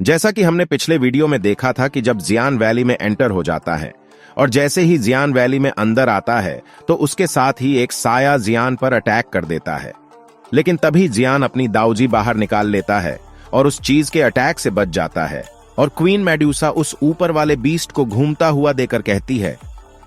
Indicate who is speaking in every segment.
Speaker 1: जैसा कि हमने पिछले वीडियो में देखा था कि जब जियान वैली में एंटर हो जाता है और जैसे ही जियान वैली में अंदर आता है तो उसके साथ ही एक साया जियान पर अटैक कर देता है। लेकिन तभी जियान अपनी दाऊजी बाहर निकाल लेता है और उस चीज के अटैक से बच जाता है। और क्वीन मेडुसा उस ऊपर वाले बीस्ट को घूमता हुआ देकर कहती है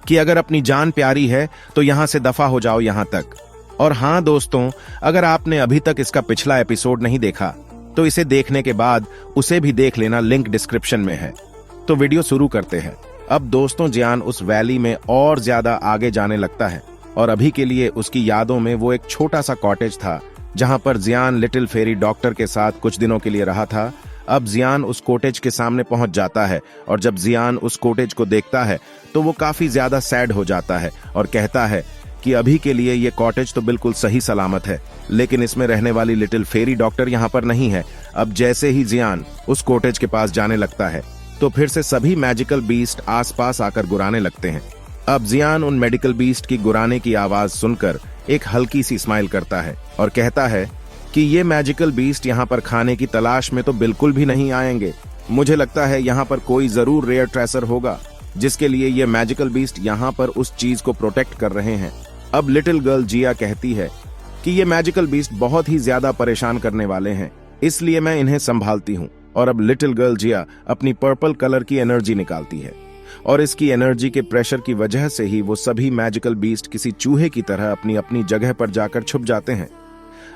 Speaker 1: कि अगर अपनी जान प्यारी है तो यहां से दफा हो जाओ यहां तक। और हाँ दोस्तों, अगर आपने अभी तक इसका पिछला एपिसोड नहीं देखा तो इसे देखने के बाद उसे भी देख लेना, लिंक डिस्क्रिप्शन में है। तो वीडियो शुरू करते हैं। अब दोस्तों, जियान उस वैली में और ज्यादा आगे जाने लगता है और अभी के लिए उसकी यादों में वो एक छोटा सा कॉटेज था जहां पर जियान लिटिल फेरी डॉक्टर के साथ कुछ दिनों के लिए रहा था। अब जियान उस कॉटेज के सामने पहुंच जाता है और जब जियान उस कॉटेज को देखता है तो वो काफी ज्यादा सैड हो जाता है और कहता है कि अभी के लिए ये कॉटेज तो बिल्कुल सही सलामत है, लेकिन इसमें रहने वाली लिटिल फेरी डॉक्टर यहाँ पर नहीं है। अब जैसे ही जियान उस कॉटेज के पास जाने लगता है तो फिर से सभी मैजिकल बीस्ट आसपास आकर गुराने लगते हैं। अब जियान उन मेडिकल बीस्ट की गुराने की आवाज सुनकर एक हल्की सी स्माइल करता है और कहता है कि ये मैजिकल बीस्ट यहाँ पर खाने की तलाश में तो बिल्कुल भी नहीं आएंगे। मुझे लगता है यहाँ पर कोई जरूर रेयर ट्रेसर होगा जिसके लिए ये मैजिकल बीस्ट यहाँ पर उस चीज को प्रोटेक्ट कर रहे हैं। अब लिटिल गर्ल जिया कहती है कि ये मैजिकल बीस्ट बहुत ही ज्यादा परेशान करने वाले हैं, इसलिए मैं इन्हें संभालती हूँ। और अब लिटिल गर्ल जिया अपनी पर्पल कलर की एनर्जी निकालती है और इसकी एनर्जी के प्रेशर की वजह से ही वो सभी मैजिकल बीस्ट किसी चूहे की तरह अपनी अपनी जगह पर जाकर छुप जाते हैं।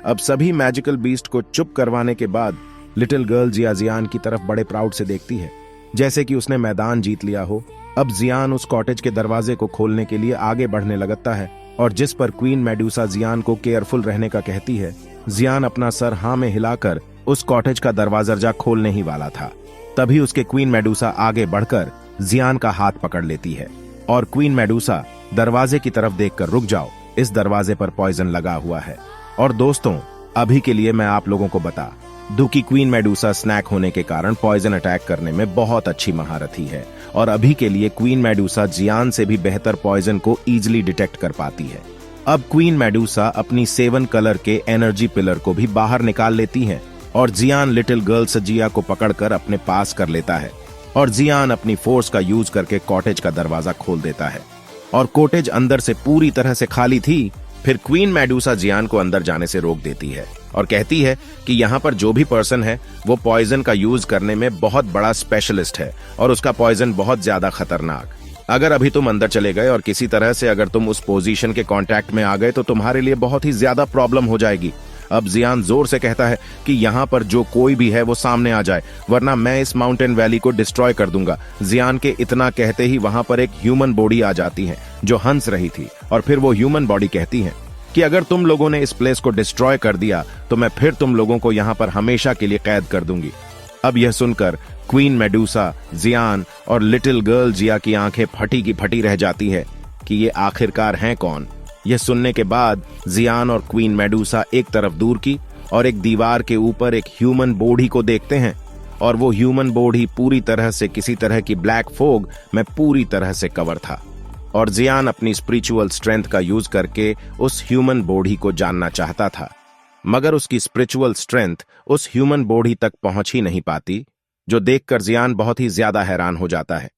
Speaker 1: अब सभी मैजिकल बीस्ट को चुप करवाने के बाद लिटिल गर्ल जिया जियान की तरफ बड़े प्राउड से देखती है, जैसे कि उसने मैदान जीत लिया हो। अब जियान उस कॉटेज के दरवाजे को खोलने के लिए आगे बढ़ने लगता है और जिस पर क्वीन मेडुसा जियान को केयरफुल रहने का कहती है, जियान अपना सर हाँ में हिलाकर उस कॉटेज का दरवाजा खोलने ही वाला था। तभी उसके क्वीन मेडुसा आगे बढ़कर जियान का हाथ पकड़ लेती है और क्वीन मेडुसा दरवाजे की तरफ देखकर रुक जाओ, इस दरवाजे पर पॉइजन लगा हुआ है। और दोस्तों, अभी के लिए मैं आप लोगों को बता दूं कि क्वीन मेडुसा स्नैक होने के कारण पॉइजन अटैक करने में बहुत अच्छी महारथी है और अभी के लिए क्वीन मेडुसा जियान से भी बेहतर पॉइजन को इजीली डिटेक्ट कर पाती है। अब क्वीन मेडुसा अपनी 7 कलर के एनर्जी पिलर को भी बाहर निकाल लेती है और जियान लिटिल गर्ल जिया को पकड़कर अपने पास कर लेता है और जियान अपनी फोर्स का यूज करके कॉटेज का दरवाजा खोल देता है और कॉटेज अंदर से पूरी तरह से खाली थी। फिर क्वीन मेडुसा जियान को अंदर जाने से रोक देती है और कहती है कि यहाँ पर जो भी पर्सन है वो पॉइजन का यूज करने में बहुत बड़ा स्पेशलिस्ट है और उसका पॉइजन बहुत ज्यादा खतरनाक। अगर अभी तुम अंदर चले गए और किसी तरह से अगर तुम उस पोजीशन के कांटेक्ट में आ गए तो तुम्हारे लिए बहुत ही ज्यादा प्रॉब्लम हो जाएगी। अब जियान जोर से कहता है कि यहाँ पर जो कोई भी है वो सामने आ जाए, वरना मैं इस माउंटेन वैली को डिस्ट्रॉय कर दूंगा। जियान के इतना कहते ही वहां पर एक ह्यूमन बॉडी आ जाती है जो हंस रही थी और फिर वो ह्यूमन बॉडी कहती है कि अगर तुम लोगों ने इस प्लेस को डिस्ट्रॉय कर दिया तो मैं फिर तुम लोगों को यहाँ पर हमेशा के लिए कैद कर दूंगी। अब यह सुनकर क्वीन मेडुसा, जियान और लिटिल गर्ल जिया की आंखें फटी की फटी रह जाती है कि ये आखिरकार हैं कौन। यह सुनने के बाद जियान और क्वीन मेडुसा एक तरफ दूर की और एक दीवार के ऊपर एक ह्यूमन बॉडी को देखते हैं और वो ह्यूमन बॉडी पूरी तरह से किसी तरह की ब्लैक फोग में पूरी तरह से कवर था और जियान अपनी स्पिरिचुअल स्ट्रेंथ का यूज करके उस ह्यूमन बॉडी को जानना चाहता था, मगर उसकी स्पिरिचुअल स्ट्रेंथ उस ह्यूमन बॉडी तक पहुंच ही नहीं पाती, जो देखकर जियान बहुत ही ज्यादा हैरान हो जाता है।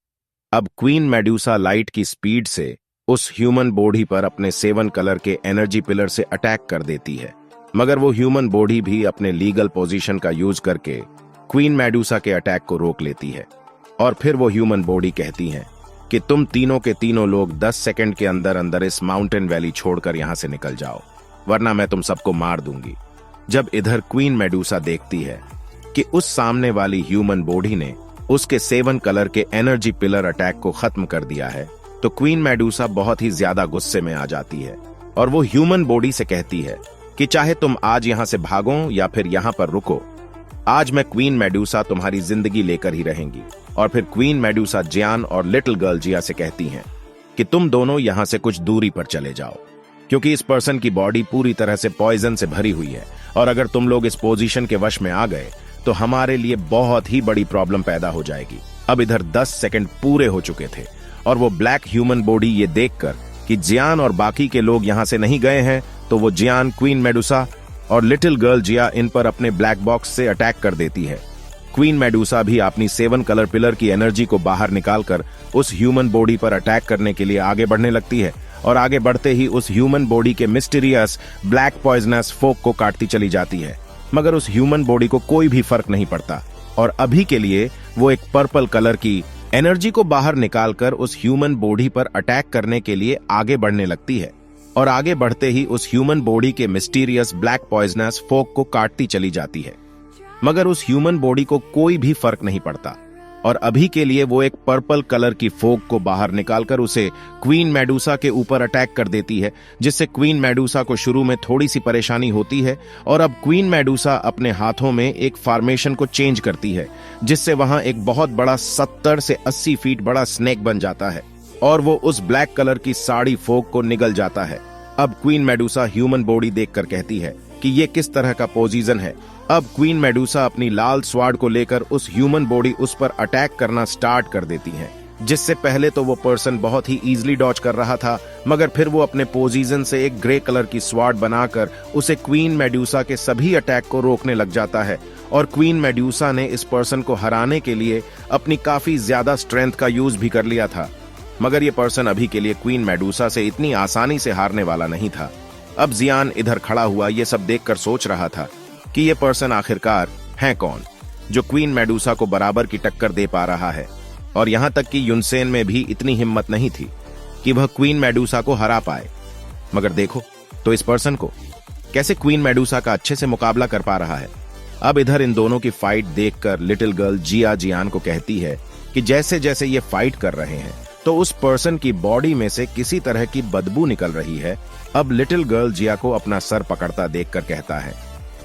Speaker 1: अब क्वीन मेडुसा लाइट की स्पीड से उस ह्यूमन बॉडी पर अपने 7 कलर के एनर्जी पिलर से अटैक कर देती है, मगर वो ह्यूमन बॉडी भी अपने लीगल पोजीशन का यूज करके क्वीन मेडुसा के अटैक को रोक लेती है। और फिर वो ह्यूमन बॉडी कहती है कि तुम तीनों के तीनों लोग 10 सेकंड के अंदर अंदर इस माउंटेन वैली छोड़कर यहां से निकल जाओ, वरना मैं तुम सबको मार दूंगी। जब इधर क्वीन मेडुसा देखती है कि उस सामने वाली ह्यूमन बॉडी ने उसके 7 कलर के एनर्जी पिलर अटैक को खत्म कर दिया है तो क्वीन मेडुसा बहुत ही ज्यादा गुस्से में आ जाती है और वो ह्यूमन बॉडी से कहती है कि चाहे तुम आज यहां से भागो या फिर यहां पर रुको, आज मैं क्वीन मेडुसा तुम्हारी जिंदगी लेकर ही रहेंगी। और फिर क्वीन मेडुसा जियान और लिटिल गर्ल जिया से कहती हैं कि तुम दोनों यहां से कुछ दूरी पर चले जाओ, क्योंकि इस पर्सन की बॉडी पूरी तरह से पॉइजन से भरी हुई है और अगर तुम लोग इस पोजीशन के वश में आ गए तो हमारे लिए बहुत ही बड़ी प्रॉब्लम पैदा हो जाएगी। अब इधर 10 सेकंड पूरे हो चुके थे और वो ब्लैक ह्यूमन बॉडी ये देखकर कि जियान और बाकी के लोग यहां से नहीं गए हैं तो वो जियान, क्वीन मेडुसा और लिटिल गर्ल जिया इन पर अपने ब्लैक बॉक्स से अटैक कर देती है। क्वीन मेडूसा भी अपनी 7 कलर पिलर की एनर्जी को बाहर निकालकर उस ह्यूमन बॉडी पर अटैक करने के लिए आगे बढ़ने लगती है और आगे बढ़ते ही उस ह्यूमन बॉडी के मिस्टीरियस ब्लैक पॉइजनस फोक को काटती चली जाती है। मगर उस ह्यूमन बॉडी को कोई भी फर्क नहीं पड़ता और अभी के लिए वो एक पर्पल कलर की एनर्जी को बाहर निकालकर उस ह्यूमन बॉडी पर अटैक करने के लिए आगे बढ़ने लगती है और आगे बढ़ते ही उस ह्यूमन बॉडी के मिस्टीरियस ब्लैक पॉइजनस फोक को काटती चली जाती है। मगर उस ह्यूमन बॉडी को कोई भी फर्क नहीं पड़ता और अभी के लिए वो एक पर्पल कलर की फोक को बाहर निकालकर उसे क्वीन मेडूसा के ऊपर अटैक कर देती है, जिससे क्वीन मेडूसा को शुरू में थोड़ी सी परेशानी होती है और अब क्वीन मेडूसा अपने हाथों में एक फॉर्मेशन को चेंज करती है, जिससे वहां एक बहुत बड़ा 70 से 80 फीट बड़ा स्नेक बन जाता है और वो उस ब्लैक कलर की साड़ी फोक को निगल जाता है। अब क्वीन मेडूसा ह्यूमन बॉडी देखकर कहती है कि ये किस तरह का पोजीशन है। अब क्वीन मेडूसा अपनी लाल स्वार्ड को लेकर उस ह्यूमन बॉडी उस पर अटैक करना स्टार्ट कर देती है, जिससे पहले तो वो पर्सन बहुत ही इजीली डॉज कर रहा था, मगर फिर वो अपने पोजीशन से एक ग्रे कलर की स्वार्ड बनाकर उसे क्वीन मेडूसा के सभी अटैक को रोकने लग जाता है और क्वीन मेडूसा ने इस पर्सन को हराने के लिए अपनी काफी ज्यादा स्ट्रेंथ का यूज भी कर लिया था। मगर ये पर्सन अभी के लिए क्वीन मेडूसा से इतनी आसानी से हारने वाला नहीं था। अब जियान इधर खड़ा हुआ ये सब देखकर सोच रहा था कि ये पर्सन आखिरकार है कौन जो क्वीन मेडूसा को बराबर की टक्कर दे पा रहा है। और यहां तक कि युनसेन में भी इतनी हिम्मत नहीं थी कि वह क्वीन मेडूसा को हरा पाए। मगर देखो तो इस पर्सन को कैसे क्वीन मेडूसा का अच्छे से मुकाबला कर पा रहा है। अब इधर इन दोनों की फाइट देखकर लिटिल गर्ल जिया जियान को कहती है कि जैसे जैसे ये फाइट कर रहे हैं तो उस पर्सन की बॉडी में से किसी तरह की बदबू निकल रही है। अब लिटिल गर्ल जिया को अपना सर पकड़ता देखकर कहता है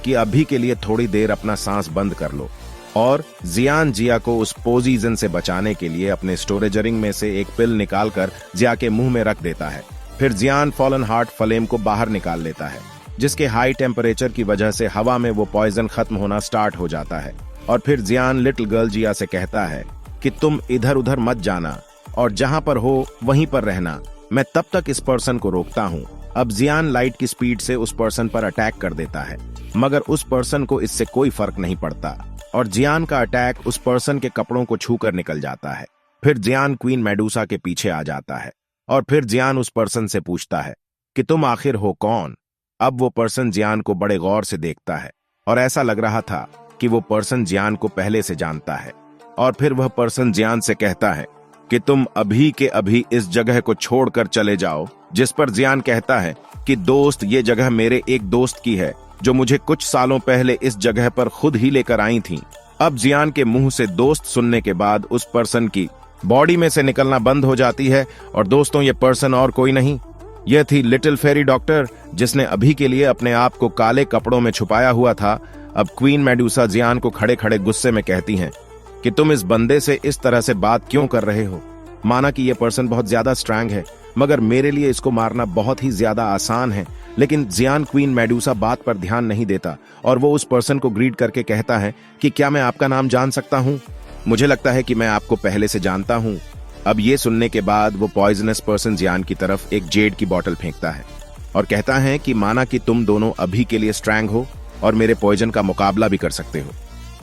Speaker 1: कि अभी के लिए थोड़ी देर अपना सांस बंद कर लो और जियान जिया को उस पोजीशन से बचाने के लिए अपने स्टोरेज रिंग में से एक पिल निकालकर जिया के मुंह में रख देता है। फिर जियान फॉलन हार्ट फ्लेम को बाहर निकाल लेता है, जिसके हाई टेम्परेचर की वजह से हवा में वो पॉइजन खत्म होना स्टार्ट हो जाता है। और फिर जियान लिटिल गर्ल जिया से कहता है कि तुम इधर उधर मत जाना और जहां पर हो वहीं पर रहना, मैं तब तक इस पर्सन को रोकता हूं। अब जियान लाइट की स्पीड से उस पर्सन पर अटैक कर देता है, मगर उस पर्सन को इससे कोई फर्क नहीं पड़ता और जियान का अटैक उस पर्सन के कपड़ों को छूकर निकल जाता है। फिर जियान क्वीन मेडूसा के पीछे आ जाता है और फिर जियान उस पर्सन से पूछता है कि तुम आखिर हो कौन। अब वो पर्सन जियान को बड़े गौर से देखता है और ऐसा लग रहा था कि वो पर्सन जियान को पहले से जानता है। और फिर वह पर्सन जियान से कहता है कि तुम अभी के अभी इस जगह को छोड़कर चले जाओ। जिस पर जियान कहता है कि दोस्त, ये जगह मेरे एक दोस्त की है जो मुझे कुछ सालों पहले इस जगह पर खुद ही लेकर आई थी। अब जियान के मुंह से दोस्त सुनने के बाद उस पर्सन की बॉडी में से निकलना बंद हो जाती है और दोस्तों ये पर्सन और कोई नहीं, यह थी लिटिल फेरी डॉक्टर, जिसने अभी के लिए अपने आप को काले कपड़ों में छुपाया हुआ था। अब क्वीन मेडूसा जियान को खड़े खड़े गुस्से में कहती हैं कि तुम इस बंदे से इस तरह से बात क्यों कर रहे हो। माना कि यह पर्सन बहुत ज्यादा स्ट्रांग है, मगर मेरे लिए इसको मारना बहुत ही ज्यादा आसान है। लेकिन जियान क्वीन मेडूसा बात पर ध्यान नहीं देता और वो उस पर्सन को ग्रीट करके कहता है कि क्या मैं आपका नाम जान सकता हूँ? मुझे लगता है कि मैं आपको पहले से जानता हूँ। अब ये सुनने के बाद वो पॉइजनस पर्सन जियान की तरफ एक जेड की बोतल फेंकता है और कहता है कि माना कि तुम दोनों अभी के लिए स्ट्रांग हो और मेरे पॉइजन का मुकाबला भी कर सकते हो,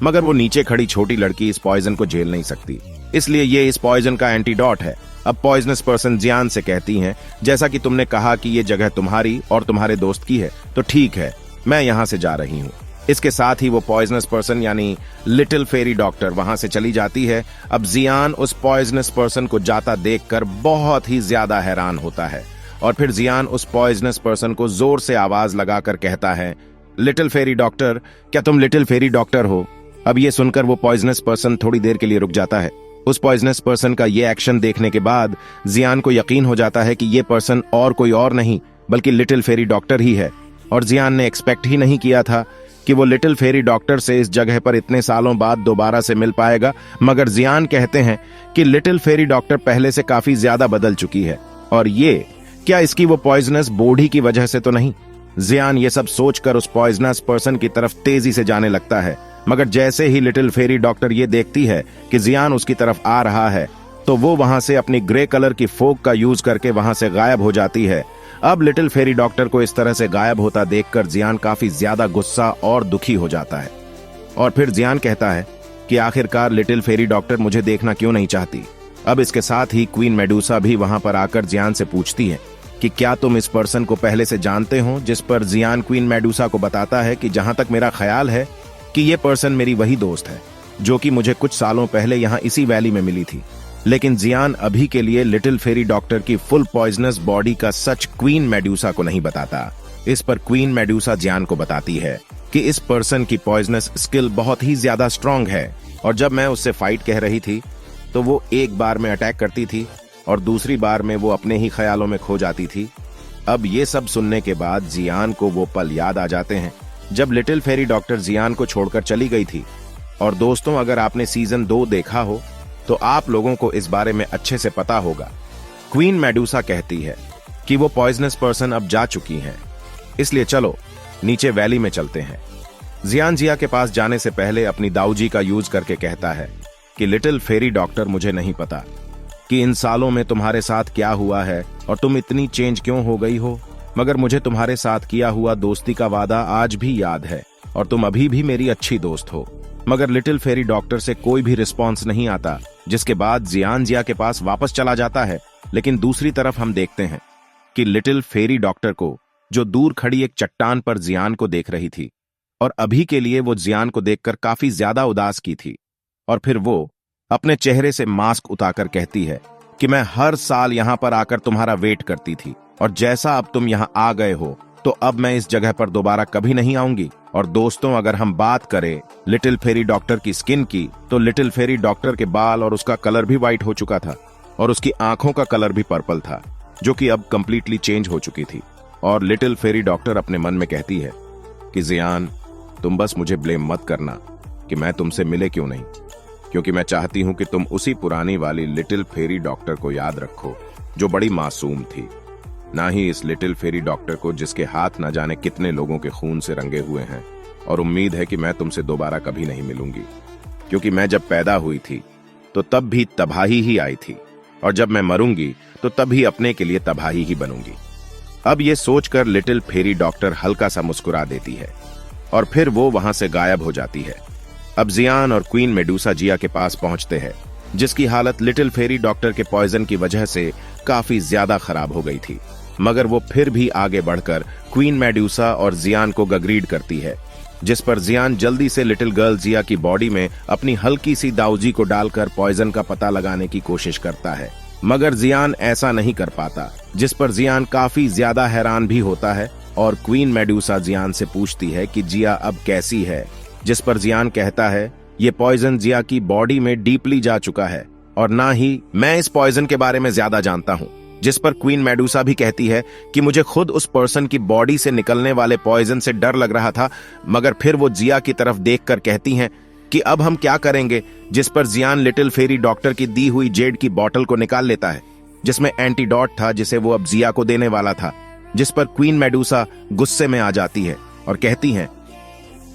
Speaker 1: मगर वो नीचे खड़ी छोटी लड़की इस पॉइजन को झेल नहीं सकती, इसलिए ये इस पॉइजन का एंटीडोट है। अब पॉइजनस पर्सन जियान से कहती हैं, जैसा कि तुमने कहा कि ये जगह तुम्हारी और तुम्हारे दोस्त की है, तो ठीक है, मैं यहाँ से जा रही हूँ। इसके साथ ही वो पॉइजनस पर्सन यानी लिटिल फेरी डॉक्टर वहां से चली जाती है। अब जियान उस पॉइजनस पर्सन को जाता देखकर बहुत ही ज्यादा हैरान होता है और फिर जियान उस पॉइजनस पर्सन को जोर से आवाज लगाकर कहता है, लिटिल फेरी डॉक्टर, क्या तुम लिटिल फेरी डॉक्टर हो? अब ये सुनकर वो पॉइजनस पर्सन थोड़ी देर के लिए रुक जाता है। उस पॉइजनस पर्सन का ये एक्शन देखने के बाद जियान को यकीन हो जाता है कि ये पर्सन और कोई और नहीं बल्कि लिटिल फेरी डॉक्टर ही है। और जियान ने एक्सपेक्ट ही नहीं किया था कि वो लिटिल फेरी डॉक्टर से इस जगह पर इतने सालों बाद दोबारा से मिल पाएगा, मगर जियान कहते हैं कि लिटिल फेरी डॉक्टर पहले से काफी ज्यादा बदल चुकी है और ये क्या इसकी वो पॉइजनस बॉडी की वजह से तो नहीं। जियान ये सब सोचकर उस पॉइजनस पर्सन की तरफ तेजी से जाने लगता है, मगर जैसे ही लिटिल फेरी डॉक्टर ये देखती है कि जियान उसकी तरफ आ रहा है तो वो वहां से अपनी ग्रे कलर की फोक का यूज करके वहां से गायब हो जाती है। अब लिटिल फेरी डॉक्टर को इस तरह से गायब होता देखकर जियान काफी ज्यादा गुस्सा और दुखी हो जाता है और फिर जियान कहता है कि आखिरकार लिटिल फेरी डॉक्टर मुझे देखना क्यों नहीं चाहती। अब इसके साथ ही क्वीन मेडुसा भी वहां पर आकर जियान से पूछती है कि क्या तुम इस पर्सन को पहले से जानते हो, जिस पर जियान क्वीन मेडुसा को बताता है कि जहां तक मेरा ख्याल है कि ये पर्सन मेरी वही दोस्त है जो कि मुझे कुछ सालों पहले यहाँ इसी वैली में मिली थी। लेकिन जियान अभी के लिए लिटिल फेरी डॉक्टर की फुल पॉइजनस बॉडी का सच क्वीन मेडुसा को नहीं बताता। इस पर क्वीन मेडुसा जियान को बताती है कि इस पर्सन की पॉइजनस स्किल बहुत ही ज्यादा स्ट्रांग है, और जब मैं उससे फाइट कह रही थी तो वो एक बार में अटैक करती थी और दूसरी बार में वो अपने ही ख्यालों में खो जाती थी। अब ये सब सुनने के बाद जियान को वो पल याद आ जाते हैं जब लिटिल फेरी डॉक्टर जियान को छोड़कर चली गई थी। और दोस्तों, अगर आपने सीजन 2 देखा हो तो आप लोगों को इस बारे में अच्छे से पता होगा। क्वीन मेडुसा कहती है कि वो पॉइजनस पर्सन अब जा चुकी हैं, इसलिए चलो नीचे वैली में चलते हैं। जियान जिया के पास जाने से पहले अपनी दाऊजी का यूज करके कहता है कि लिटिल फेरी डॉक्टर, मुझे नहीं पता कि इन सालों में तुम्हारे साथ क्या हुआ है और तुम इतनी चेंज क्यों हो गई हो, मगर मुझे तुम्हारे साथ किया हुआ दोस्ती का वादा आज भी याद है और तुम अभी भी मेरी अच्छी दोस्त हो। मगर लिटिल फेरी डॉक्टर से कोई भी रिस्पॉन्स नहीं आता, जिसके बाद जियान जिया के पास वापस चला जाता है। लेकिन दूसरी तरफ हम देखते हैं कि लिटिल फेरी डॉक्टर को, जो दूर खड़ी एक चट्टान पर जियान को देख रही थी, और अभी के लिए वो जियान को देखकर काफी ज्यादा उदास की थी, और फिर वो अपने चेहरे से मास्क उतारकर कहती है कि मैं हर साल यहां पर आकर तुम्हारा वेट करती थी, और जैसा अब तुम यहां आ गए हो तो अब मैं इस जगह पर दोबारा कभी नहीं आऊंगी। और दोस्तों, अगर हम बात करें लिटिल फेरी डॉक्टर की स्किन की, तो लिटिल फेरी डॉक्टर के बाल और उसका कलर भी व्हाइट हो चुका था और उसकी आंखों का कलर भी पर्पल था, जो कि अब कंप्लीटली चेंज हो चुकी थी। और लिटिल फेरी डॉक्टर अपने मन में कहती है कि जियान, तुम बस मुझे ब्लेम मत करना कि मैं तुमसे मिले क्यों नहीं, क्योंकि मैं चाहती हूं कि तुम उसी पुरानी वाली लिटिल फेरी डॉक्टर को याद रखो जो बड़ी मासूम थी, ना ही इस लिटिल फेरी डॉक्टर को जिसके हाथ न जाने कितने लोगों के खून से रंगे हुए हैं। और उम्मीद है कि मैं तुमसे दोबारा कभी नहीं मिलूंगी, क्योंकि मैं जब पैदा हुई थी तो तब भी तबाही ही आई थी, और जब मैं मरूंगी तो तब भी अपने के लिए तबाही ही बनूंगी। अब ये सोचकर लिटिल फेरी डॉक्टर हल्का सा मुस्कुरा देती है और फिर वो वहां से गायब हो जाती है। अब जियान और क्वीन मेडुसा जिया के पास पहुंचते हैं, जिसकी हालत लिटिल फेरी डॉक्टर के पॉइजन की वजह से काफी ज्यादा खराब हो गई थी। मगर वो फिर भी आगे बढ़कर क्वीन मेडुसा और जियान को गग्रीड करती है, जिस पर जियान जल्दी से लिटिल गर्ल जिया की बॉडी में अपनी हल्की सी दाऊजी को डालकर पॉइजन का पता लगाने की कोशिश करता है। मगर जियान ऐसा नहीं कर पाता, जिस पर जियान काफी ज्यादा हैरान भी होता है। और क्वीन मेडुसा जियान से पूछती है कि जिया अब कैसी है, जिस पर जियान कहता है ये पॉइजन जिया की बॉडी में डीपली जा चुका है और ना ही मैं इस पॉइजन के बारे में ज्यादा जानता हूं। जिस पर क्वीन मेडुसा भी कहती है कि मुझे खुद उस पर्सन की बॉडी से निकलने वाले पॉइजन से डर लग रहा था, मगर फिर वो जिया की तरफ देखकर कहती हैं कि अब हम क्या करेंगे। जिस पर जियान लिटिल फेरी डॉक्टर की दी हुई जेड की बोतल को निकाल लेता है, जिसमें एंटीडोट था, जिसे वो अब जिया को देने वाला था। जिस पर क्वीन मेडुसा गुस्से में आ जाती है और कहती हैं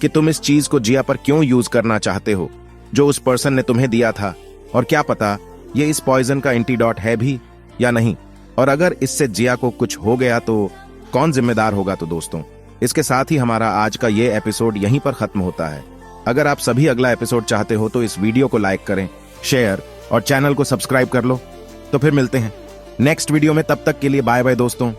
Speaker 1: कि तुम इस चीज को जिया पर क्यों यूज करना चाहते हो जो उस पर्सन ने तुम्हें दिया था, और क्या पता ये इस पॉइजन का एंटीडोट है भी या नहीं, और अगर इससे जिया को कुछ हो गया तो कौन जिम्मेदार होगा। तो दोस्तों, इसके साथ ही हमारा आज का ये एपिसोड यहीं पर खत्म होता है। अगर आप सभी अगला एपिसोड चाहते हो तो इस वीडियो को लाइक करें, शेयर और चैनल को सब्सक्राइब कर लो। तो फिर मिलते हैं नेक्स्ट वीडियो में, तब तक के लिए बाय बाय दोस्तों।